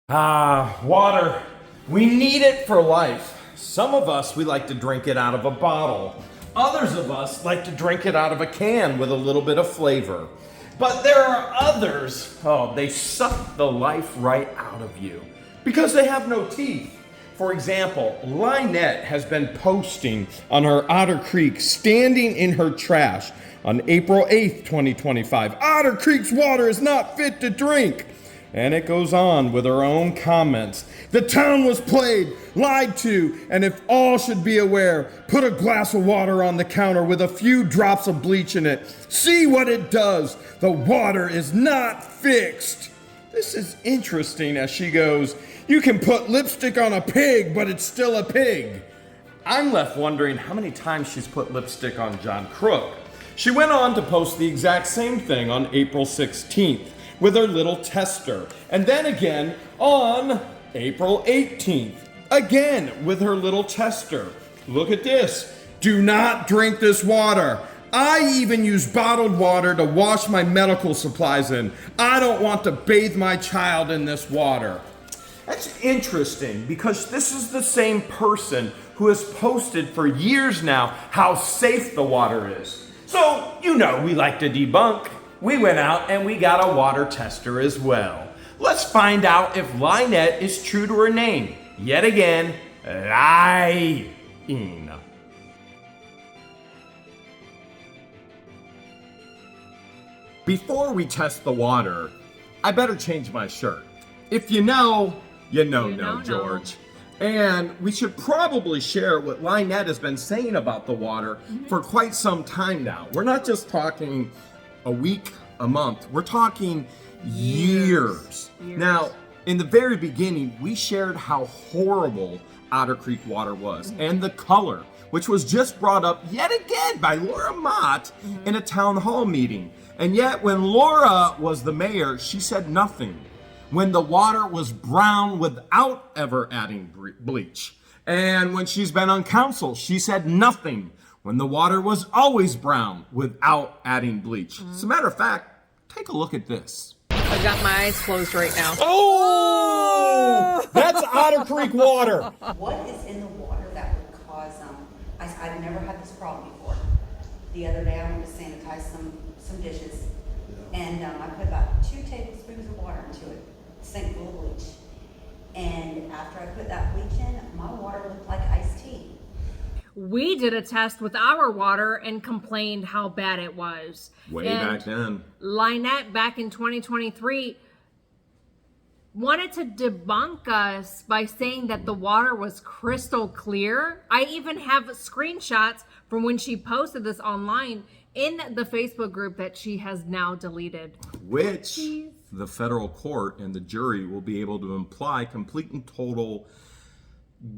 Water. We need it for life. Some of us, we like to drink it out of a bottle. Others of us like to drink it out of a can with a little bit of flavor. But there are others, they suck the life right out of you because they have no teeth. For example, LIEnette has been posting on her Otter Creek, standing in her trash on April 8th, 2025. Otter Creek's water is not fit to drink. And it goes on with her own comments. The town was played, lied to, and if all should be aware, put a glass of water on the counter with a few drops of bleach in it. See what it does. The water is not fixed. This is interesting as she goes, you can put lipstick on a pig, but it's still a pig. I'm left wondering how many times she's put lipstick on John Crook. She went on to post the exact same thing on April 16th. With her little tester. And then again on April 18th, again with her little tester. Look at this. Do not drink this water. I even use bottled water to wash my medical supplies in. I don't want to bathe my child in this water. That's interesting because this is the same person who has posted for years now how safe the water is. So, we like to debunk. We went out and we got a water tester as well. Let's find out if LIEnette is true to her name. Yet again, lying. Before we test the water, I better change my shirt. If you know, George. And we should probably share what LIEnette has been saying about the water for quite some time now. We're not just talking a week, a month. We're talking years. Now, in the very beginning, we shared how horrible Otter Creek water was and the color, which was just brought up yet again by Laura Mott in a town hall meeting. And yet, when Laura was the mayor, she said nothing. When the water was brown without ever adding bleach. And when she's been on council, she said nothing. When the water was always brown without adding bleach. As a matter of fact, take a look at this. I've got my eyes closed right now. Oh! That's Otter Creek water. What is in the water that would cause, I've never had this problem before. The other day I went to sanitize some dishes and I put about 2 tablespoons of water into it, sink full of bleach. And after I put that bleach in, my water looked like iced tea. We did a test with our water and complained how bad it was. Back then. LIEnette back in 2023 wanted to debunk us by saying that the water was crystal clear. I even have screenshots from when she posted this online in the Facebook group that she has now deleted. Which the federal court and the jury will be able to imply complete and total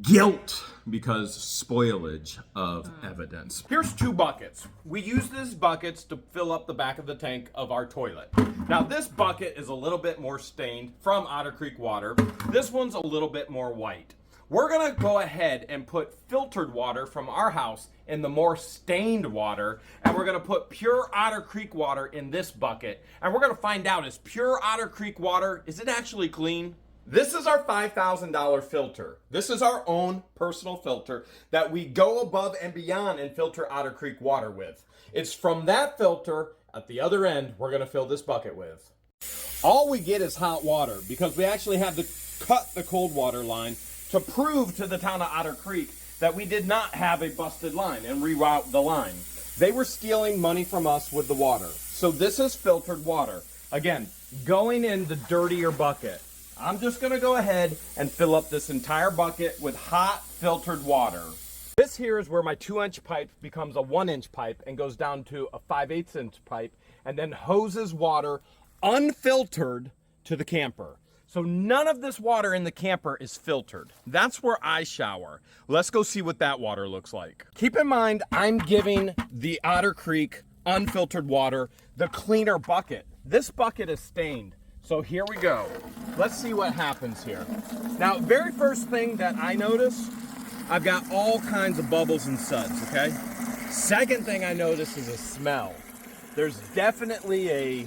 guilt because spoilage of evidence. Here's 2 buckets. We use these buckets to fill up the back of the tank of our toilet. Now this bucket is a little bit more stained from Otter Creek water. This one's a little bit more white. We're gonna go ahead and put filtered water from our house in the more stained water, and we're gonna put pure Otter Creek water in this bucket, and we're gonna find out, is pure Otter Creek water, is it actually clean? This is our $5,000 filter. This is our own personal filter that we go above and beyond and filter Otter Creek water with. It's from that filter at the other end we're gonna fill this bucket with. All we get is hot water because we actually have to cut the cold water line to prove to the town of Otter Creek that we did not have a busted line and reroute the line. They were stealing money from us with the water. So this is filtered water. Again, going in the dirtier bucket. I'm just gonna go ahead and fill up this entire bucket with hot filtered water. This here is where my 2-inch pipe becomes a 1-inch pipe and goes down to a 5/8-inch pipe and then hoses water unfiltered to the camper. So none of this water in the camper is filtered. That's where I shower. Let's go see what that water looks like. Keep in mind, I'm giving the Otter Creek unfiltered water the cleaner bucket. This bucket is stained. So here we go. Let's see what happens here. Now, very first thing that I notice, I've got all kinds of bubbles and suds, okay? Second thing I notice is a smell. There's definitely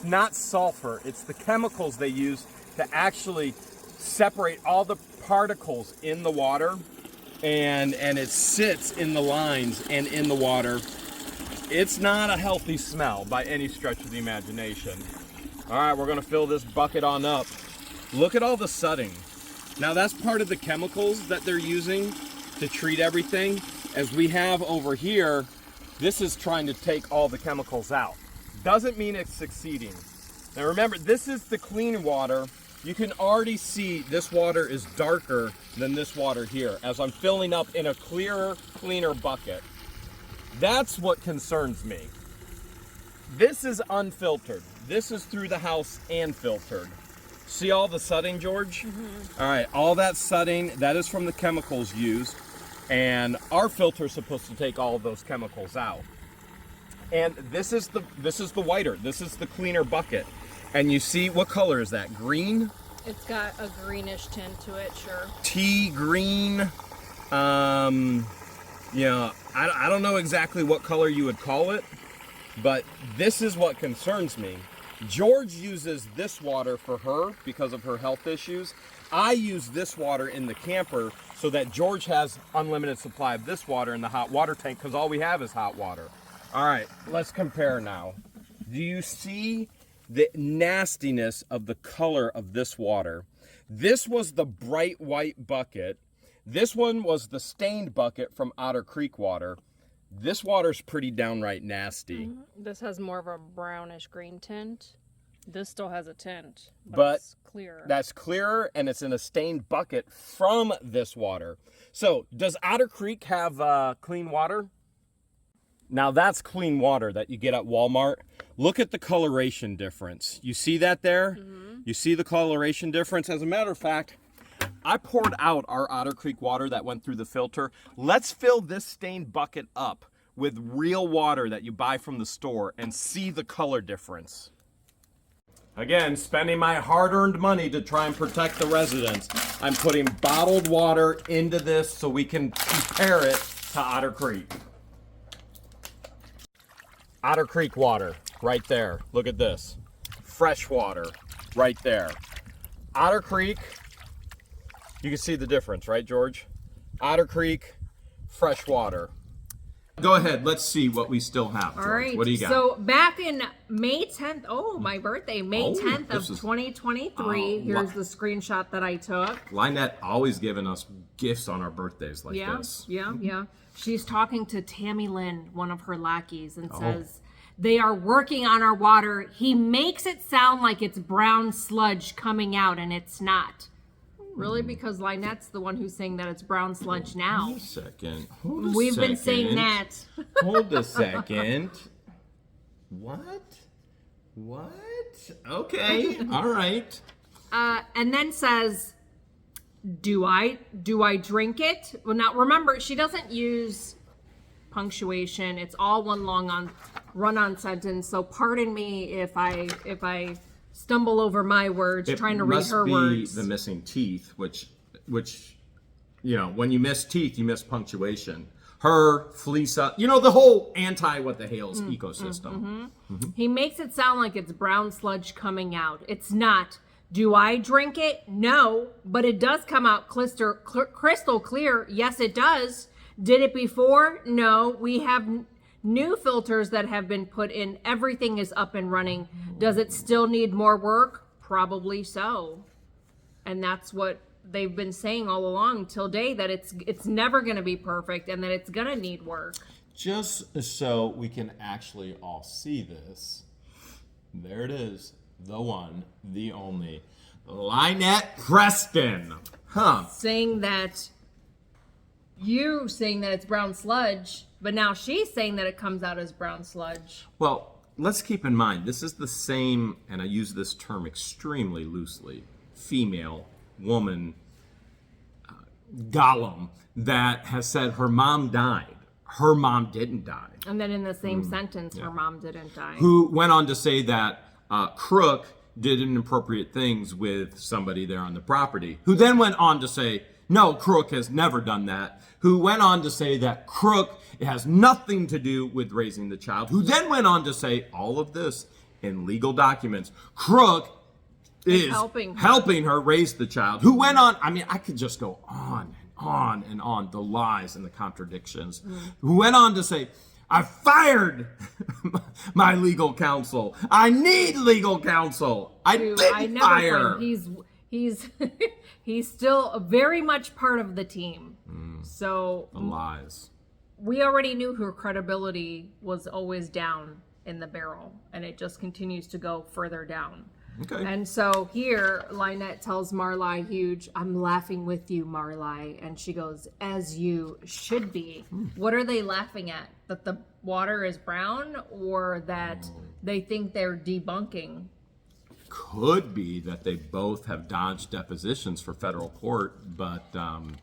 It's not sulfur. It's the chemicals they use to actually separate all the particles in the water, and it sits in the lines and in the water. It's not a healthy smell by any stretch of the imagination. All right, we're gonna fill this bucket on up. Look at all the sudding. Now that's part of the chemicals that they're using to treat everything. As we have over here, this is trying to take all the chemicals out. Doesn't mean it's succeeding. Now remember, this is the clean water. You can already see this water is darker than this water here as I'm filling up in a clearer, cleaner bucket. That's what concerns me. This is unfiltered. This is through the house and filtered. See all the sudding, George? All right, all that sudding, that is from the chemicals used, and our filter is supposed to take all of those chemicals out. And this is the whiter, this is the cleaner bucket. And you see, what color is that? Green? It's got a greenish tint to it, sure. Tea green. You know, I don't know exactly what color you would call it, but this is what concerns me. George uses this water for her because of her health issues. I use this water in the camper so that George has unlimited supply of this water in the hot water tank because all we have is hot water. All right, let's compare now. Do you see the nastiness of the color of this water? This was the bright white bucket. This one was the stained bucket from Otter Creek water. This water's pretty downright nasty. This has more of a brownish green tint. This still has a tint, But it's clearer. That's clearer, and it's in a stained bucket from this water. So, does Otter Creek have clean water? Now that's clean water that you get at Walmart. Look at the coloration difference. You see that there? You see the coloration difference? As a matter of fact, I poured out our Otter Creek water that went through the filter. Let's fill this stained bucket up with real water that you buy from the store and see the color difference. Again, spending my hard-earned money to try and protect the residents. I'm putting bottled water into this so we can compare it to Otter Creek. Otter Creek water, right there. Look at this. Fresh water, right there. Otter Creek, you can see the difference, right, George? Otter Creek, fresh water. Go ahead, let's see what we still have, George. All right. What do you got? So back in May 10th, my birthday, May Oh, 10th of this is- 2023. Here's the screenshot that I took. LIEnette always giving us gifts on our birthdays like Yeah, this. yeah. She's talking to Tammy Lynn, one of her lackeys, and Oh. says, they are working on our water. He makes it sound like it's brown sludge coming out, and it's not. Really? Because LIEnette's the one who's saying that it's brown sludge now. Hold a second. Hold a We've been second. saying that. Hold a second. What? Okay. All right. And then says, do I drink it? Well, now remember, she doesn't use punctuation. It's all one long run-on sentence. So pardon me if I stumble over my words trying to read her words. Must be the missing teeth, which you know, when you miss teeth, you miss punctuation. Her, Fleesa, you know, the whole what the Hale's ecosystem. He makes it sound like it's brown sludge coming out. It's not. Do I drink it? No, but it does come out crystal clear. Yes, it does. Did it before? No. We have new filters that have been put in. Everything is up and running. Does it still need more work? Probably so. And that's what they've been saying all along till date, that it's never going to be perfect and that it's going to need work. Just so we can actually all see this, there it is, the one, the only, LIEnette Preston. Saying that it's brown sludge, but now she's saying that it comes out as brown sludge. Well, let's keep in mind, this is the same, and I use this term extremely loosely, female, woman, golem, that has said her mom died. Her mom didn't die. And then in the same sentence, her mom didn't die. Who went on to say that Crook did inappropriate things with somebody there on the property. Who then went on to say, no, Crook has never done that. Who went on to say that Crook has nothing to do with raising the child. Who then went on to say all of this in legal documents. Crook is helping her raise the child, who went on, I mean, I could just go on and on and on, the lies and the contradictions, who went on to say, I fired my legal counsel. I need legal counsel. I didn't fire. He's he's still very much part of the team. So the lies. We already knew her credibility was always down in the barrel, and it just continues to go further down. Okay. And so here, LIEnette tells Marli Huge, I'm laughing with you, Marli. And she goes, as you should be. What are they laughing at? That the water is brown, or that they think they're debunking? Could be that they both have dodged depositions for federal court, but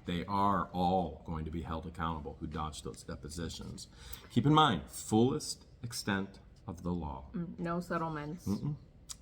they are all going to be held accountable who dodged those depositions. Keep in mind, fullest extent of the law. No settlements.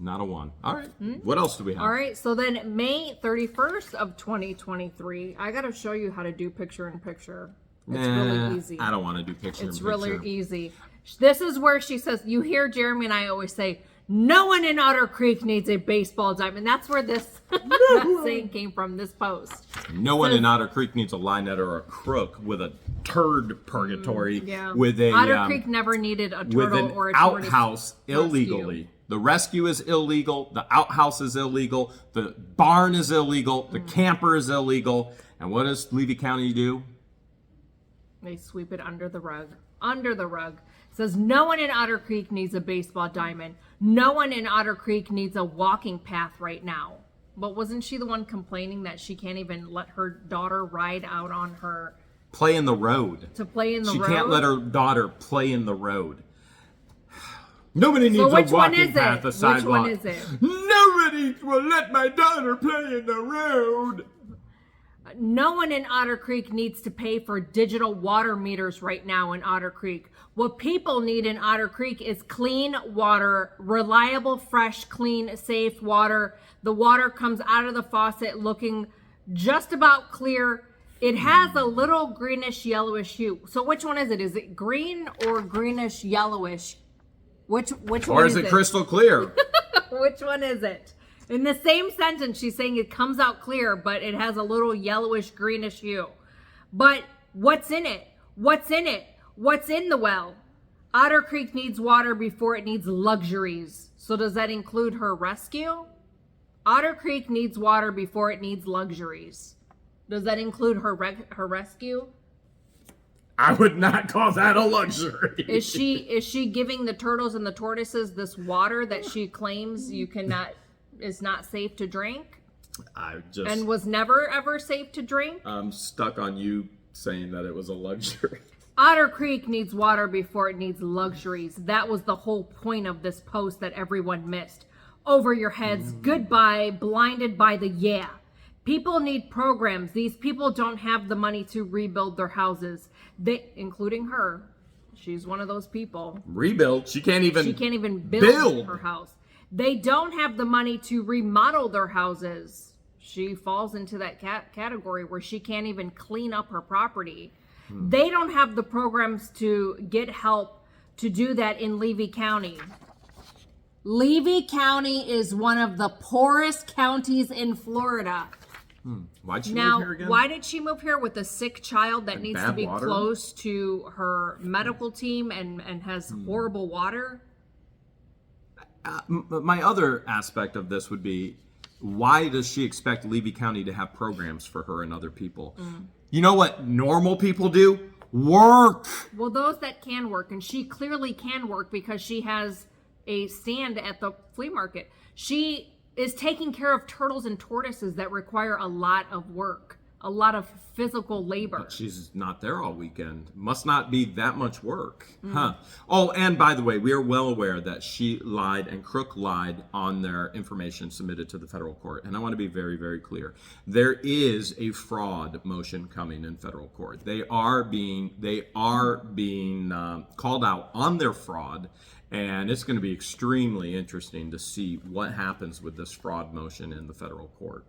Not a one. All right. What else do we have? All right. So then May 31st of 2023, I got to show you how to do picture-in-picture. It's really easy. I don't want to do picture-in-picture. It's really easy. This is where she says, you hear Jeremy and I always say, no one in Otter Creek needs a baseball diamond. That's where this that saying came from, this post. No one in Otter Creek needs a LIEnette or a crook with a turd purgatory. With a Otter Creek never needed a turtle or a tortoise outhouse illegally. rescue. The rescue is illegal. The outhouse is illegal. The barn is illegal. The camper is illegal. And what does Levy County do? They sweep it under the rug. Under the rug. It says no one in Otter Creek needs a baseball diamond. No one in Otter Creek needs a walking path right now. But wasn't she the one complaining that she can't even let her daughter ride out on her... Play in the road. To play in the road? She can't let her daughter play in the road. Nobody needs a walking path, a sidewalk. Which one is it? Nobody will let my daughter play in the road. No one in Otter Creek needs to pay for digital water meters right now in Otter Creek. What people need in Otter Creek is clean water, reliable, fresh, clean, safe water. The water comes out of the faucet looking just about clear. It has a little greenish yellowish hue. So which one is it? Is it green or greenish yellowish? Which one or is it crystal clear? Which one is it? In the same sentence, she's saying it comes out clear, but it has a little yellowish, greenish hue. But what's in it? What's in it? What's in the well? Otter Creek needs water before it needs luxuries. So does that include her rescue? Otter Creek needs water before it needs luxuries. Does that include her rescue? I would not call that a luxury. Is she giving the turtles and the tortoises this water that she claims is not safe to drink? And was never ever safe to drink? I'm stuck on you saying that it was a luxury. Otter Creek needs water before it needs luxuries. That was the whole point of this post that everyone missed. Over your heads, goodbye, blinded by the yeah. People need programs. These people don't have the money to rebuild their houses. Including her. She's one of those people. Rebuild? She can't even build her house. They don't have the money to remodel their houses. She falls into that category where she can't even clean up her property. They don't have the programs to get help to do that in Levy County. Levy County is one of the poorest counties in Florida. Why'd she move here again? Now, why did she move here with a sick child that needs to be close to her medical team and has horrible water? My other aspect of this would be, why does she expect Levy County to have programs for her and other people? You know what normal people do? Work. Well, those that can work, and she clearly can work because she has a stand at the flea market. She is taking care of turtles and tortoises that require a lot of work, a lot of physical labor. But she's not there all weekend. Must not be that much work. Oh, and by the way, we are well aware that she lied and Crook lied on their information submitted to the federal court. And I want to be very, very clear. There is a fraud motion coming in federal court. They are being called out on their fraud. And it's going to be extremely interesting to see what happens with this fraud motion in the federal court.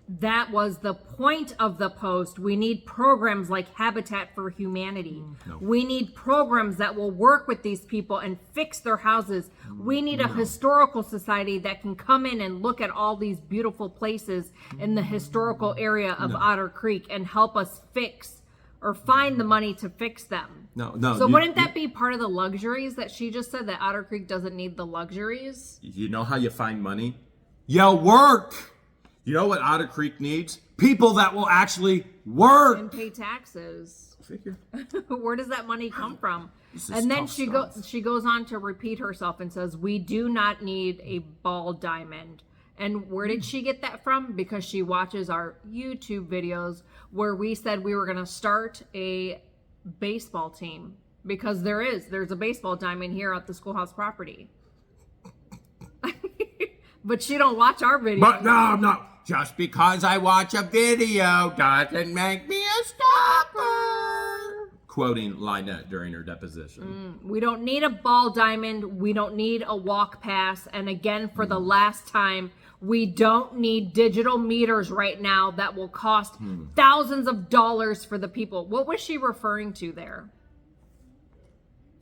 That was the point of the post. We need programs like Habitat for Humanity. No. We need programs that will work with these people and fix their houses. We need a historical society that can come in and look at all these beautiful places in the historical area of Otter Creek and help us fix or find the money to fix them. No. So wouldn't that be part of the luxuries that she just said, that Otter Creek doesn't need the luxuries? You know how you find money? You work. You know what Otter Creek needs? People that will actually work. And pay taxes. Figure. Where does that money come from? This is And then tough stuff. she goes on to repeat herself and says, we do not need a ball diamond. And where did she get that from? Because she watches our YouTube videos where we said we were going to start a baseball team, because there's a baseball diamond here at the schoolhouse property. But she don't watch our videos. But no. Just because I watch a video doesn't make me a stalker. Quoting LIEnette during her deposition. We don't need a ball diamond. We don't need a walk pass. And again, for the last time, we don't need digital meters right now that will cost thousands of dollars for the people. What was she referring to there?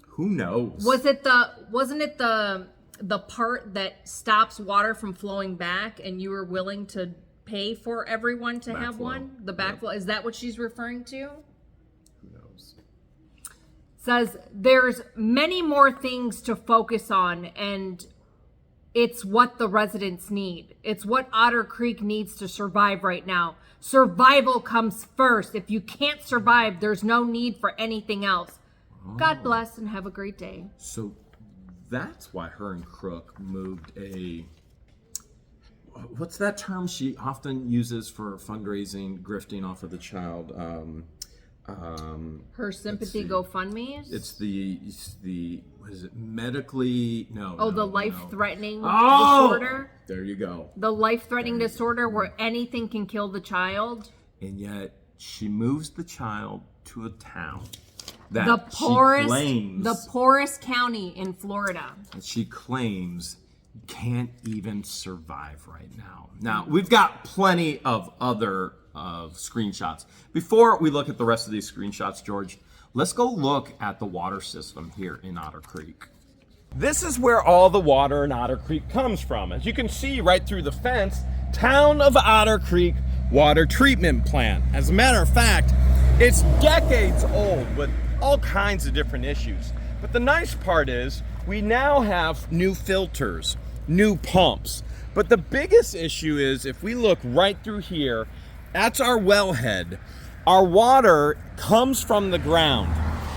Who knows? Wasn't it the part that stops water from flowing back, and you were willing to pay for everyone to have Backflow. one? The backflow. Is that what she's referring to? Who knows? Says there's many more things to focus on, and it's what the residents need. It's what Otter Creek needs to survive right now. Survival comes first. If you can't survive, there's no need for anything else. God bless and have a great day. So that's why her and Crook moved what's that term she often uses for fundraising, grifting off of the child? Her sympathy see. GoFundMes? It's the what is it? Medically The life-threatening Oh! disorder? There you go. The life-threatening disorder where anything can kill the child? And yet she moves the child to a town that The she poorest county in Florida. claims can't even survive right now. Now, we've got plenty of other screenshots. Before we look at the rest of these screenshots, George, let's go look at the water system here in Otter Creek. This is where all the water in Otter Creek comes from. As you can see right through the fence, Town of Otter Creek Water Treatment Plant. As a matter of fact, it's decades old with all kinds of different issues. But the nice part is we now have new filters, new pumps. But the biggest issue is if we look right through here, that's our wellhead. Our water comes from the ground.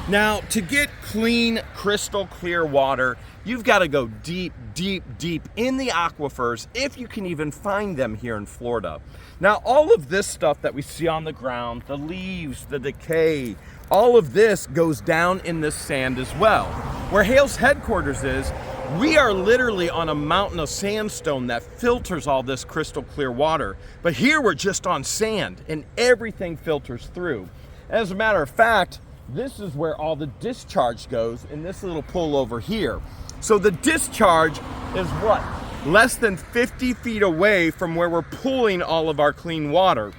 Now, to get clean, crystal clear water, you've got to go deep, deep, deep in the aquifers, if you can even find them here in Florida. Now, all of this stuff that we see on the ground, the leaves, the decay, all of this goes down in this sand as well. Where Hale's headquarters is, we are literally on a mountain of sandstone that filters all this crystal clear water. But here we're just on sand and everything filters through. As a matter of fact, this is where all the discharge goes in this little pool over here. So the discharge is what? Less than 50 feet away from where we're pulling all of our clean water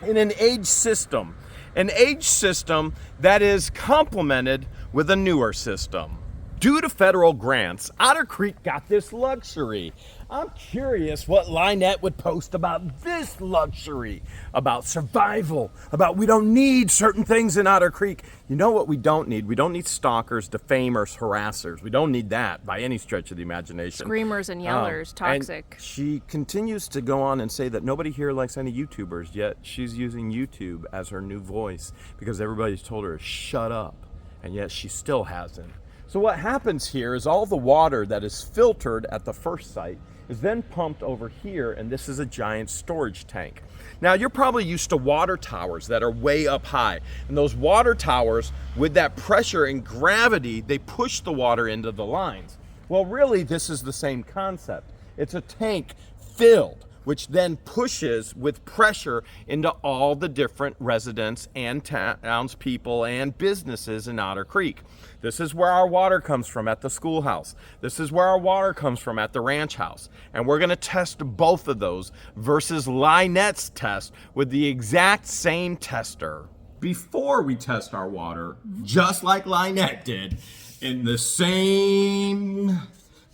in an aged system. An aged system that is complemented with a newer system. Due to federal grants, Otter Creek got this luxury. I'm curious what LIEnette would post about this luxury, about survival, about we don't need certain things in Otter Creek. You know what we don't need? We don't need stalkers, defamers, harassers. We don't need that by any stretch of the imagination. Screamers and yellers, toxic. And she continues to go on and say that nobody here likes any YouTubers, yet she's using YouTube as her new voice because everybody's told her to shut up, and yet she still hasn't. So what happens here is all the water that is filtered at the first site is then pumped over here, and this is a giant storage tank. Now, you're probably used to water towers that are way up high, and those water towers, with that pressure and gravity, they push the water into the lines. Well, really, this is the same concept. It's a tank filled which then pushes with pressure into all the different residents and townspeople and businesses in Otter Creek. This is where our water comes from at the schoolhouse. This is where our water comes from at the ranch house. And we're gonna test both of those versus LIEnette's test with the exact same tester. Before we test our water, just like LIEnette did, in the same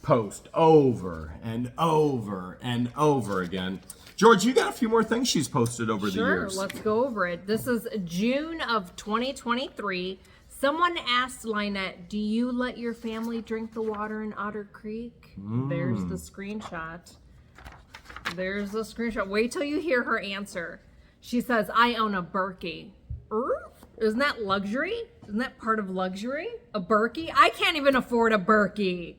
post over and over and over again. George, you got a few more things she's posted over the years. Sure, let's go over it. This is June of 2023. Someone asked LIEnette, do you let your family drink the water in Otter Creek? There's the screenshot. There's the screenshot. Wait till you hear her answer. She says, I own a Berkey. Isn't that luxury? Isn't that part of luxury? A Berkey? I can't even afford a Berkey.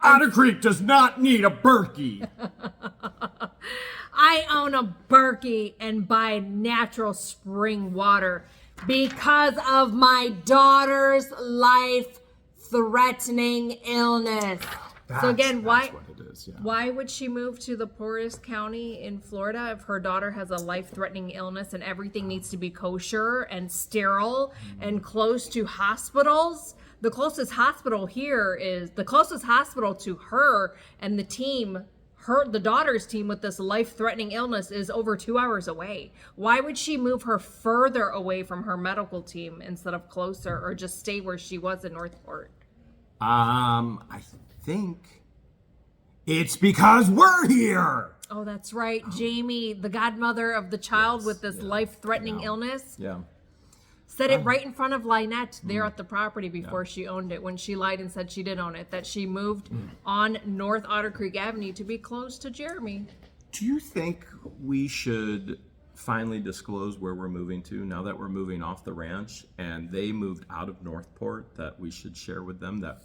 Otter Creek does not need a Berkey. I own a Berkey and buy natural spring water because of my daughter's life-threatening illness. So again, that's what it is, yeah. why would she move to the poorest county in Florida if her daughter has a life-threatening illness and everything needs to be kosher and sterile and close to hospitals? The closest hospital here is the closest hospital to her and the team, the daughter's team with this life-threatening illness is over 2 hours away. Why would she move her further away from her medical team instead of closer, or just stay where she was in Northport? I think it's because we're here. Oh, that's right. Jamie, the godmother of the child with this life-threatening illness. Yeah. Said it right in front of LIEnette there at the property before she owned it, when she lied and said she did own it, that she moved on North Otter Creek Avenue to be close to Jeremy. Do you think we should finally disclose where we're moving to now that we're moving off the ranch and they moved out of Northport, that we should share with them that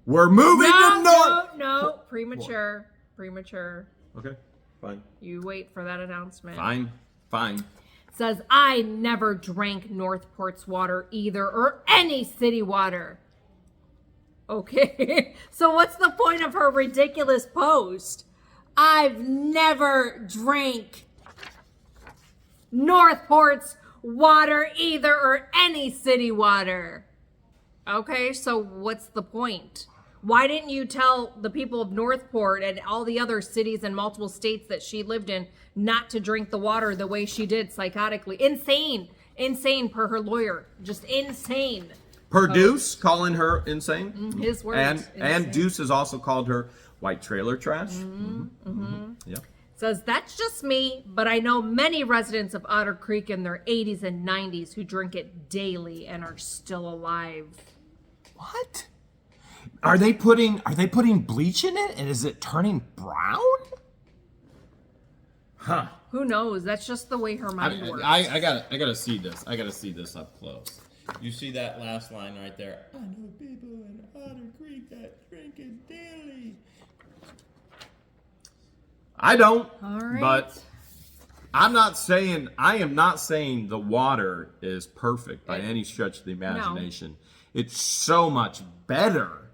we're moving to North? No, premature. Premature. Okay, fine. You wait for that announcement. Fine. Says, I never drank Northport's water either, or any city water. Okay, so what's the point of her ridiculous post? I've never drank Northport's water either, or any city water. Okay, so what's the point? Why didn't you tell the people of Northport and all the other cities and multiple states that she lived in not to drink the water the way she did, psychotically? Insane per her lawyer. Just insane. Per Deuce calling her insane. His words. And Deuce has also called her white trailer trash. Yeah. Says, that's just me, but I know many residents of Otter Creek in their 80s and 90s who drink it daily and are still alive. What? Are they putting bleach in it, and is it turning brown? Huh. Who knows? That's just the way her mind works. I gotta see this. I gotta see this up close. You see that last line right there? I know people in Otter Creek that drink it daily. I don't. All right. But I am not saying the water is perfect by any stretch of the imagination. No. It's so much better.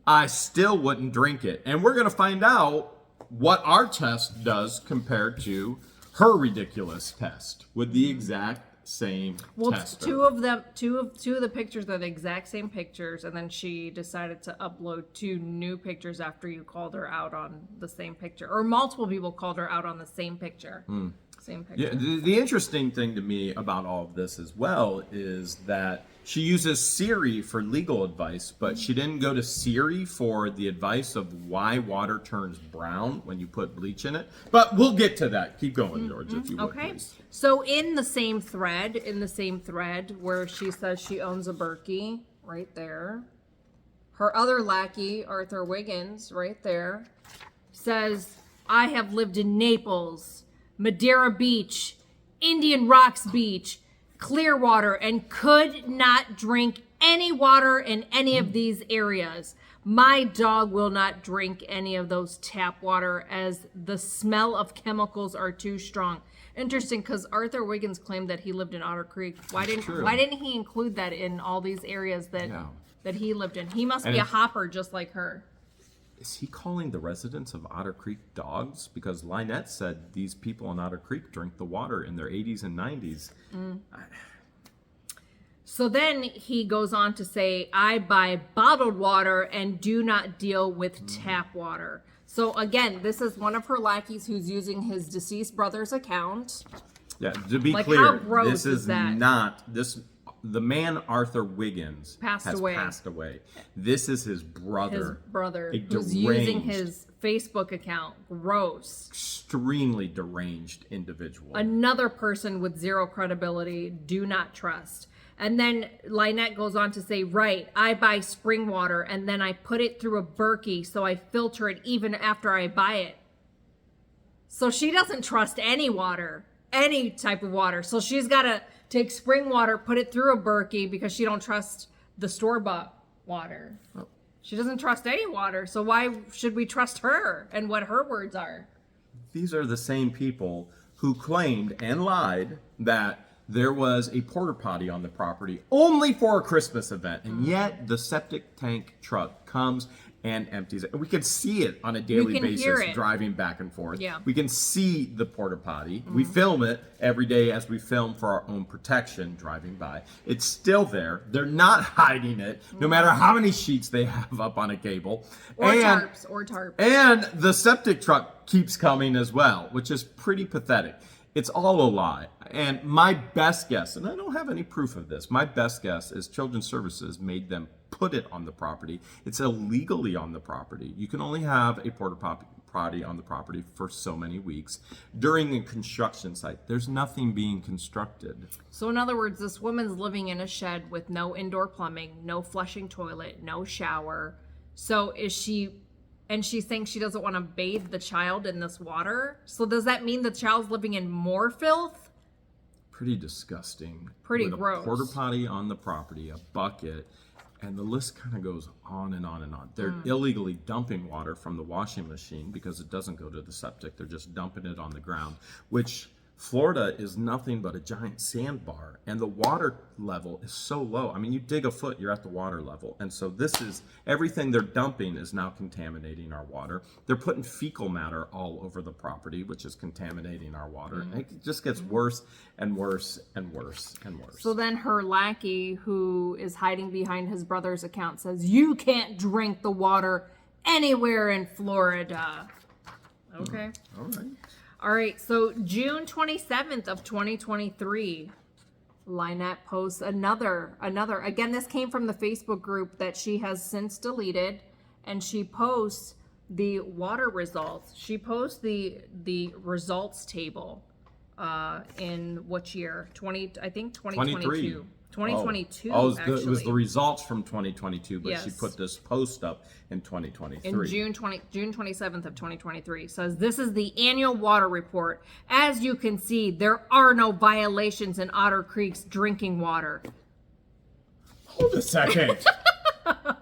I still wouldn't drink it. And we're going to find out what our test does compared to her ridiculous test with the exact same tester. Two of the pictures are the exact same pictures, and then she decided to upload 2 new pictures after you called her out on the same picture, or multiple people called her out on the same picture. Same picture. Yeah, the interesting thing to me about all of this as well is that she uses Siri for legal advice, but she didn't go to Siri for the advice of why water turns brown when you put bleach in it. But we'll get to that. Keep going, George, if you would, please. So in the same thread where she says she owns a Berkey, right there, her other lackey, Arthur Wiggins, right there, says, I have lived in Naples, Madeira Beach, Indian Rocks Beach, Clearwater, and could not drink any water in any of these areas. My dog will not drink any of those tap water as the smell of chemicals are too strong. Interesting, because Arthur Wiggins claimed that he lived in Otter Creek. Why didn't he include that in all these areas that he lived in? He must be a hopper just like her. Is he calling the residents of Otter Creek dogs? Because LIEnette said these people in Otter Creek drink the water in their 80s and 90s. So then he goes on to say, I buy bottled water and do not deal with tap water. So again, this is one of her lackeys who's using his deceased brother's account. Yeah, to be Like, clear, how gross this is is that? not this. The man Arthur Wiggins Passed has away. passed away. This is his brother. His brother, a who's using deranged, his Facebook account. Gross. extremely deranged individual. Another person with zero credibility, do not trust. And then LIEnette goes on to say, right, I buy spring water and then I put it through a Berkey so I filter it even after I buy it. So she doesn't trust any water, any type of water. So she's got to take spring water, put it through a Berkey because she don't trust the store-bought water. She doesn't trust any water. So why should we trust her and what her words are? These are the same people who claimed and lied that there was a porta potty on the property only for a Christmas event, and yet the septic tank truck comes and empties it. We can see it on a daily can basis hear it. driving back and forth. Yeah. We can see the porta potty. We film it every day as we film for our own protection driving by. It's still there. They're not hiding it, no matter how many sheets they have up on a cable. Or tarps. And the septic truck keeps coming as well, which is pretty pathetic. It's all a lie. And my best guess, and I don't have any proof of this, my best guess is Children's Services made them put it on the property. It's illegally on the property. You can only have a porta potty on the property for so many weeks. During a construction site, there's nothing being constructed. So in other words, this woman's living in a shed with no indoor plumbing, no flushing toilet, no shower. So and she's saying she doesn't want to bathe the child in this water. So does that mean the child's living in more filth? Pretty disgusting. Pretty With gross. A porta potty on the property, a bucket, and the list kind of goes on and on and on. They're illegally dumping water from the washing machine because it doesn't go to the septic. They're just dumping it on the ground, which Florida is nothing but a giant sandbar, and the water level is so low. I mean, you dig a foot, you're at the water level. And so this is, everything they're dumping is now contaminating our water. They're putting fecal matter all over the property, which is contaminating our water. And it just gets worse and worse and worse and worse. So then her lackey, who is hiding behind his brother's account, says, you can't drink the water anywhere in Florida. Okay. All right. All right, so June 27th of 2023, LIEnette posts another. Again, this came from the Facebook group that she has since deleted, and she posts the water results. She posts the results table in which year? 2022. 2022, Oh, it actually. was the results from 2022, but she Yes. put this post up in 2023. In June 27th of 2023, says this is the annual water report. As you can see, there are no violations in Otter Creek's drinking water. Hold a second.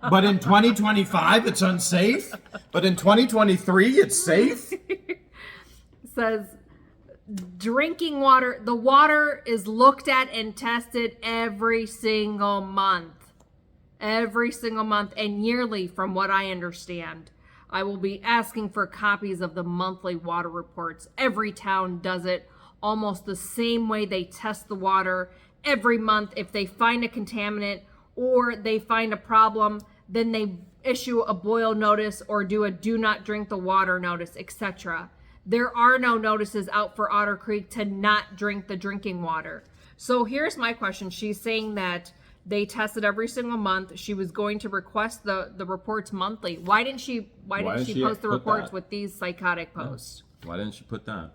But in 2025, it's unsafe? But in 2023, it's safe? Says drinking water, the water is looked at and tested every single month. Every single month and yearly, from what I understand. I will be asking for copies of the monthly water reports. Every town does it almost the same way. They test the water every month. If they find a contaminant or they find a problem, then they issue a boil notice or do a do not drink the water notice, etc. There are no notices out for Otter Creek to not drink the drinking water. So here's my question. She's saying that they tested every single month. She was going to request the reports monthly. Why didn't she post the reports with these psychotic posts? Why didn't she put that?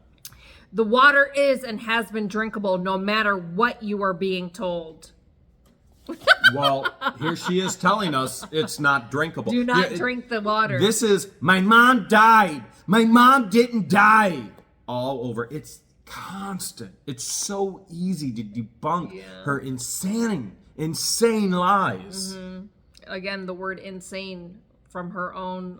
The water is and has been drinkable no matter what you are being told. Well, here she is telling us it's not drinkable. Do not drink the water. This is, my mom died. My mom didn't die. All over. It's constant. It's so easy to debunk her insane lies. Again, the word insane from her own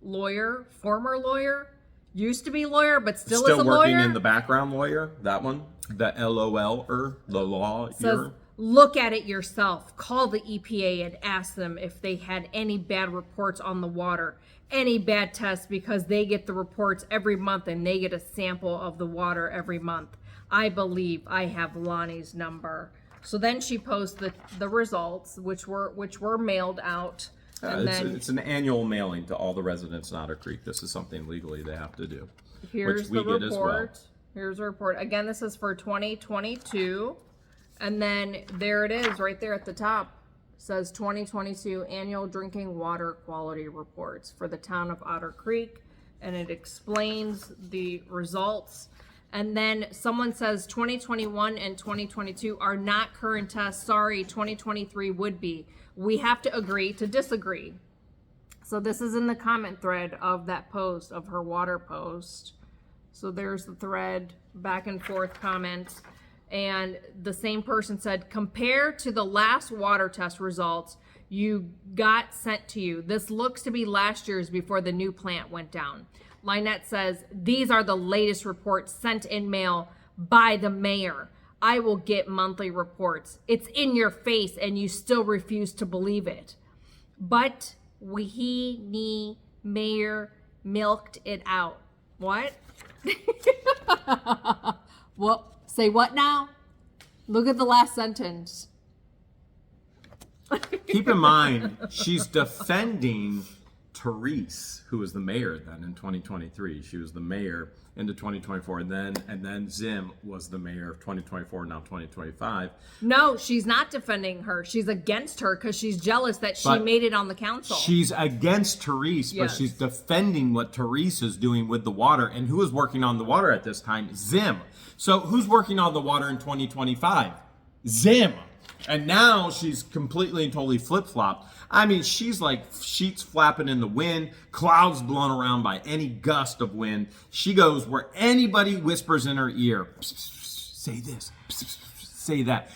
lawyer, former lawyer, used to be lawyer, but still is a lawyer. Still working in the background lawyer, that one, the LOL-er, the law. Says look at it yourself. Call the EPA and ask them if they had any bad reports on the water, any bad tests, because they get the reports every month and they get a sample of the water every month. I believe I have Lonnie's number. So then she posts the results, which were mailed out. And It's an annual mailing to all the residents in Otter Creek. This is something legally they have to do. Here's which we the get as report. well. Here's the report. Again, this is for 2022. And then there it is right there at the top. It says 2022 annual drinking water quality reports for the town of Otter Creek. And it explains the results. And then someone says 2021 and 2022 are not current tests. Sorry, 2023 would be. We have to agree to disagree. So this is in the comment thread of that post, of her water post. So there's the thread, back and forth comments. And the same person said, compare to the last water test results you got sent to you. This looks to be last year's before the new plant went down. LIEnette says, these are the latest reports sent in mail by the mayor. I will get monthly reports. It's in your face and you still refuse to believe it. But we mayor milked it out. What? Well, say what now? Look at the last sentence. Keep in mind, she's defending Therese, who was the mayor then in 2023. She was the mayor into 2024, and then Zim was the mayor of 2024, now 2025. No, she's not defending her. She's against her because she's jealous that she But made it on the council. She's against Therese, Yes. but she's defending what Therese is doing with the water. And who is working on the water at this time? Zim. So who's working on the water in 2025? Zim. And now she's completely and totally flip-flopped. I mean, she's like sheets flapping in the wind, clouds blown around by any gust of wind. She goes where anybody whispers in her ear, psst, psst, psst, say this, psst, psst, psst, say that.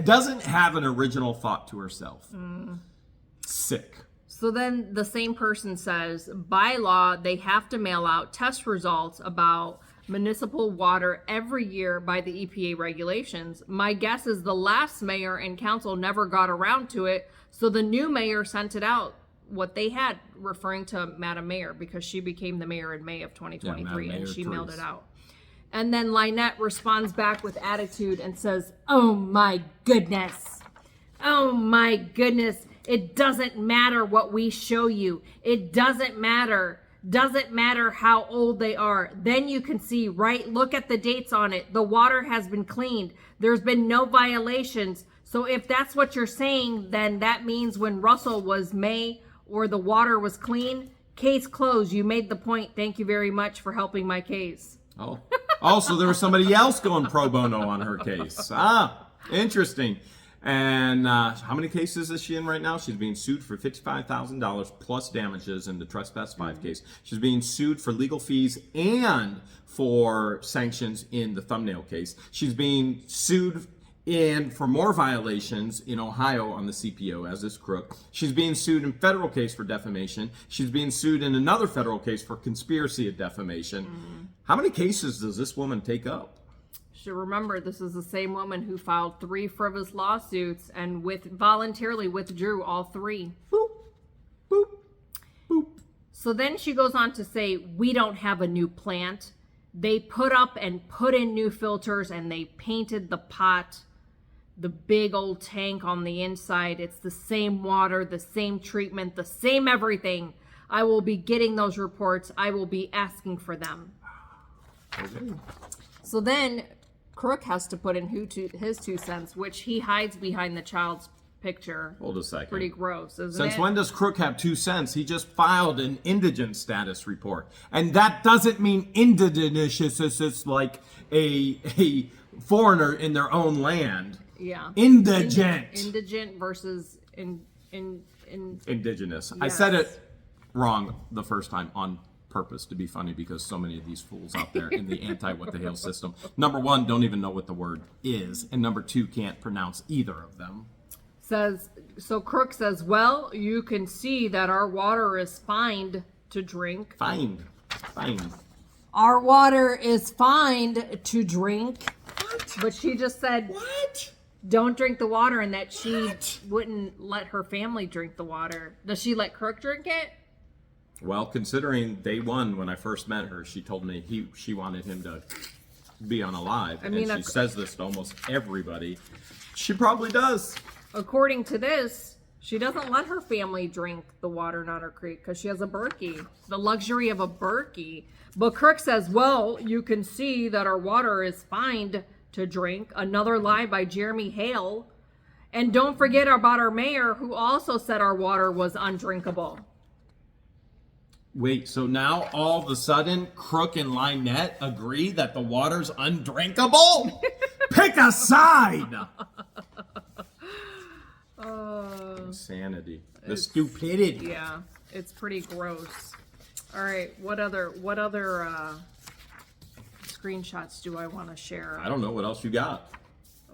Doesn't have an original thought to herself. Sick. So then the same person says, by law, they have to mail out test results about municipal water every year by the EPA regulations. My guess is the last mayor and council never got around to it, so the new mayor sent it out, what they had, referring to Madam Mayor, because she became the mayor in May of 2023, Yeah, and Mayor she mailed it Therese. out. And then LIEnette responds back with attitude and says, oh my goodness. Oh my goodness. It doesn't matter what we show you. It doesn't matter. Doesn't matter how old they are. Then you can see, right? Look at the dates on it. The water has been cleaned. There's been no violations. So if that's what you're saying, then that means when Russell was May or the water was clean, case closed. You made the point. Thank you very much for helping my case. Oh, also there was somebody else going pro bono on her case. Interesting. And how many cases is she in right now? She's being sued for $55,000 plus damages in the Trespass 5 case. She's being sued for legal fees and for sanctions in the thumbnail case. She's being sued for more violations in Ohio on the CPO as this crook. She's being sued in federal case for defamation. She's being sued in another federal case for conspiracy of defamation. How many cases does this woman take up? Should remember, this is the same woman who filed 3 frivolous lawsuits and voluntarily withdrew all 3. Boop, boop, boop. So then she goes on to say, we don't have a new plant. They put up and put in new filters and they painted the pot, the big old tank on the inside. It's the same water, the same treatment, the same everything. I will be getting those reports. I will be asking for them. Okay. So then Crook has to put in his 2 cents, which he hides behind the child's picture. Hold a second. Pretty gross, isn't Since it? when does Crook have 2 cents? He just filed an indigent status report. And that doesn't mean indigent is like a foreigner in their own land. Yeah. Indigent. Indigent versus Indigenous. I Yes. said it wrong the first time on purpose to be funny because so many of these fools out there in the anti-what the Hale system, number 1, don't even know what the word is, and number 2, can't pronounce either of them. So Crook says, well, you can see that our water is fine to drink. Fine. Our water is fine to drink. What? But she just said, What? don't drink the water and that she wouldn't let her family drink the water. Does she let Crook drink it? Well, considering day one when I first met her, she told me she wanted him to be unalive. I mean, and she says this to almost everybody. She probably does. According to this, she doesn't let her family drink the water in Otter Creek because she has a Berkey, the luxury of a Berkey. But Crook says, well, you can see that our water is fine to drink. Another lie by Jeremy Hale. And don't forget about our mayor, who also said our water was undrinkable. Wait, so now all of a sudden, Crook and LIEnette agree that the water's undrinkable? Pick a side! Insanity. The stupidity. Yeah, it's pretty gross. All right, what other screenshots do I want to share? I don't know what else you got.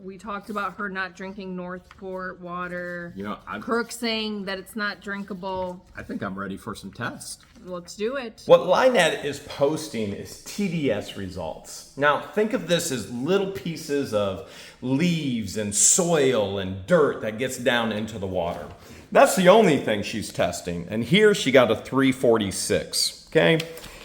We talked about her not drinking Northport water. You know, Crook saying that it's not drinkable. I think I'm ready for some tests. Let's do it. What LIEnette is posting is TDS results. Now, think of this as little pieces of leaves and soil and dirt that gets down into the water. That's the only thing she's testing. And here she got a 346, okay?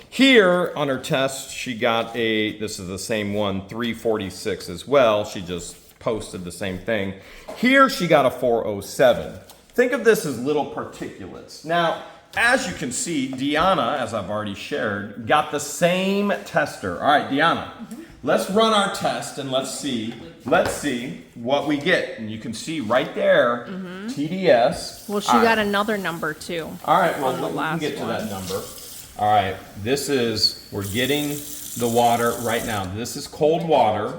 Here on her test, she got this is the same one, 346 as well. She just posted the same thing. Here she got a 407. Think of this as little particulates. Now, as you can see, Deanna, as I've already shared, got the same tester. All right, Deanna, let's run our test and let's see what we get. And you can see right there, TDS. Well, she got another number too. All right, well, on the we can last get to one. that number. All right, we're getting the water right now. This is cold water.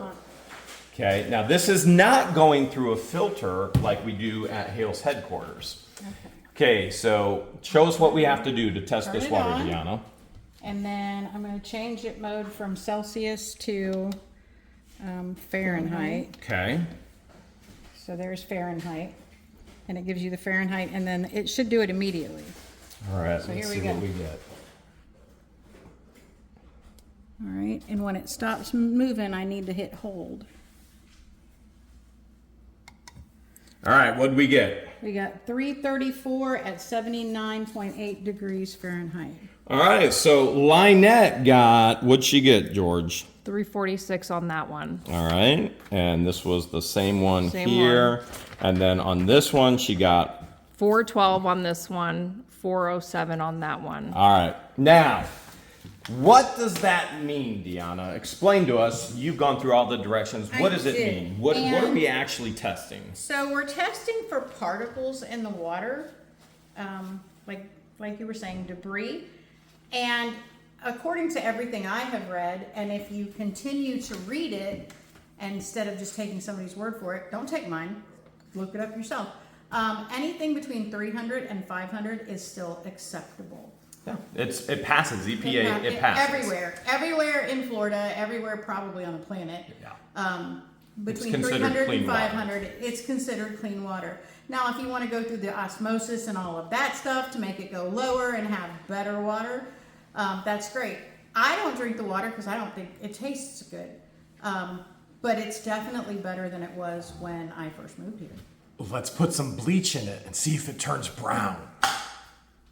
Okay, now this is not going through a filter like we do at Hale's headquarters. Okay, so show us what we have to do to test Turn this it water, on. Deanna. And then I'm going to change it mode from Celsius to Fahrenheit. Okay. So there's Fahrenheit. And it gives you the Fahrenheit, and then it should do it immediately. All right, So let's here we see what go. we get. All right, and when it stops moving, I need to hit hold. All right, what did we get? We got 334 at 79.8 degrees Fahrenheit. All right, so LIEnette got, what'd she get, George? 346 on that one. All right, and this was the same one Same here. And then on this one, she got 412 on this one, 407 on that one. all right. Now, what does that mean, Deanna? Explain to us. You've gone through all the directions. What I does it did. mean? What are And- we actually testing? So we're testing for particles in the water, like you were saying, debris. And according to everything I have read, and if you continue to read it, instead of just taking somebody's word for it, don't take mine, look it up yourself. Anything between 300 and 500 is still acceptable. Yeah, it passes. EPA, it passes. Everywhere in Florida, everywhere probably on the planet. Yeah. Between considered 300 clean and water. 500, it's considered clean water. Now, if you want to go through the osmosis and all of that stuff to make it go lower and have better water, that's great. I don't drink the water because I don't think it tastes good. But it's definitely better than it was when I first moved here. Let's put some bleach in it and see if it turns brown.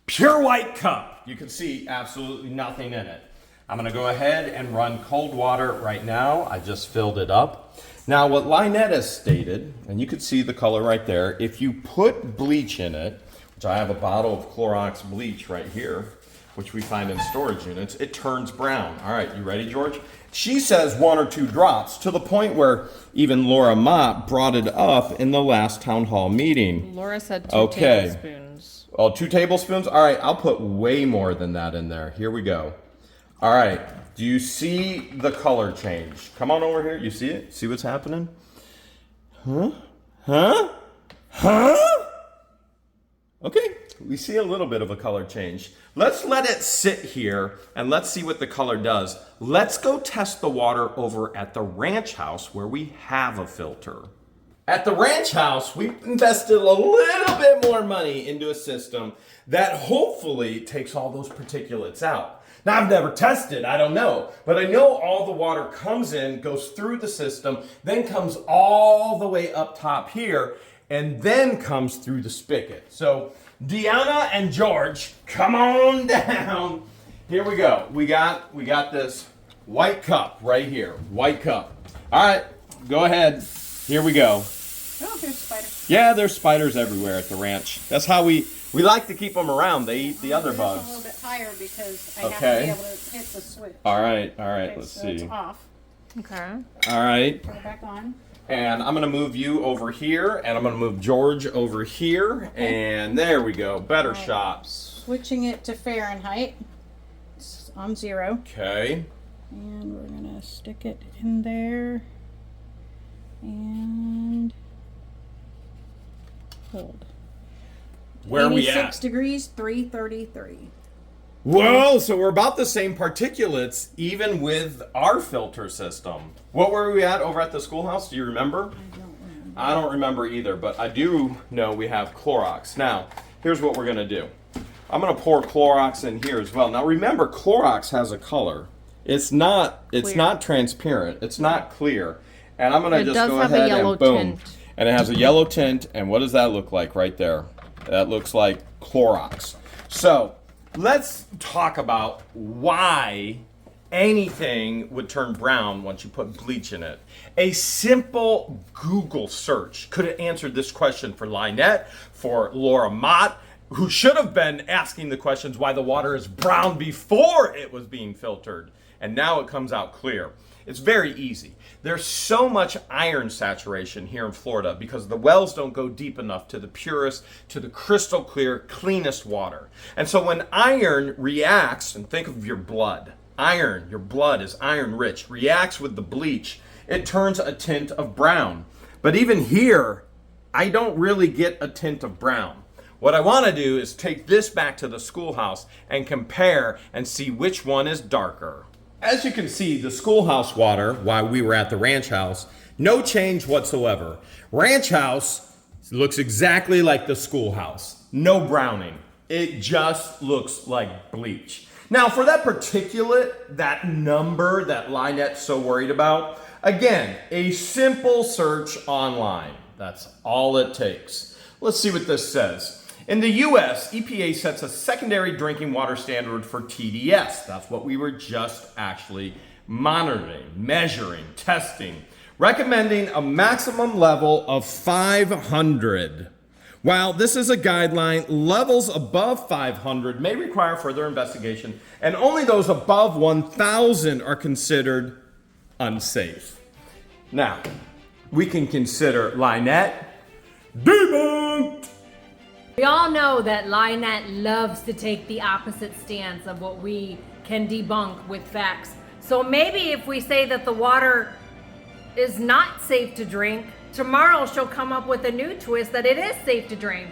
Pure white cup. You can see absolutely nothing in it. I'm gonna go ahead and run cold water right now. I just filled it up. Now what LIEnette has stated, and you can see the color right there, if you put bleach in it, which I have a bottle of Clorox bleach right here, which we find in storage units, it turns brown. All right, you ready, George? She says 1 or 2 drops, to the point where even Laura Mott brought it up in the last town hall meeting. Laura said 2 Okay. tablespoons. Oh, 2 tablespoons? All right, I'll put way more than that in there. Here we go. All right, do you see the color change? Come on over here. You see it? See what's happening? Huh? Huh? Huh? Okay, we see a little bit of a color change. Let's let it sit here and let's see what the color does. Let's go test the water over at the ranch house where we have a filter. At the ranch house, we've invested a little bit more money into a system that hopefully takes all those particulates out. Now, I've never tested, I don't know, but I know all the water comes in, goes through the system, then comes all the way up top here, and then comes through the spigot. So, Deanna and George, come on down. Here we go. We got this white cup right here. White cup. All right, go ahead. Here we go. Oh, there's a spider. Yeah, there's spiders everywhere at the ranch. That's how we like to keep them around. They eat the other A bugs. little bit higher because I have to Okay. be able to hit the switch. All right, Okay, let's so see. it's off. Okay. All right. Put it back on. And I'm gonna move you over here, and I'm gonna move George over here, and there we go. Better Right. shot. Switching it to Fahrenheit. It's on 0. Okay. And we're gonna stick it in there. And hold. Where are we 86 at? degrees, 333. Whoa, so we're about the same particulates even with our filter system. What were we at over at the schoolhouse? Do you remember? I don't remember either, but I do know we have Clorox. Now, here's what we're gonna do. I'm gonna pour Clorox in here as well. Now remember, Clorox has a color. It's not transparent. It's not clear. And I'm gonna It just does go have a ahead yellow and boom. tint. And it has a yellow tint, and what does that look like right there? That looks like Clorox. So let's talk about why anything would turn brown once you put bleach in it. A simple Google search could have answered this question for LIEnette, for Laura Mott, who should have been asking the questions why the water is brown before it was being filtered. And now it comes out clear. It's very easy. There's so much iron saturation here in Florida because the wells don't go deep enough to the purest, to the crystal clear, cleanest water. And so when iron reacts, and think of your blood, iron, your blood is iron rich, reacts with the bleach, it turns a tint of brown. But even here, I don't really get a tint of brown. What I want to do is take this back to the schoolhouse and compare and see which one is darker. As you can see, the schoolhouse water, while we were at the ranch house, no change whatsoever. Ranch house looks exactly like the schoolhouse. No browning. It just looks like bleach. Now, for that particulate, that number that LIEnette's so worried about, again, a simple search online. That's all it takes. Let's see what this says. In the U.S., EPA sets a secondary drinking water standard for TDS. That's what we were just actually monitoring, measuring, testing, recommending a maximum level of 500. While this is a guideline, levels above 500 may require further investigation, and only those above 1,000 are considered unsafe. Now, we can consider LIEnette debunked. We all know that LIEnette loves to take the opposite stance of what we can debunk with facts. So maybe if we say that the water is not safe to drink, tomorrow she'll come up with a new twist that it is safe to drink.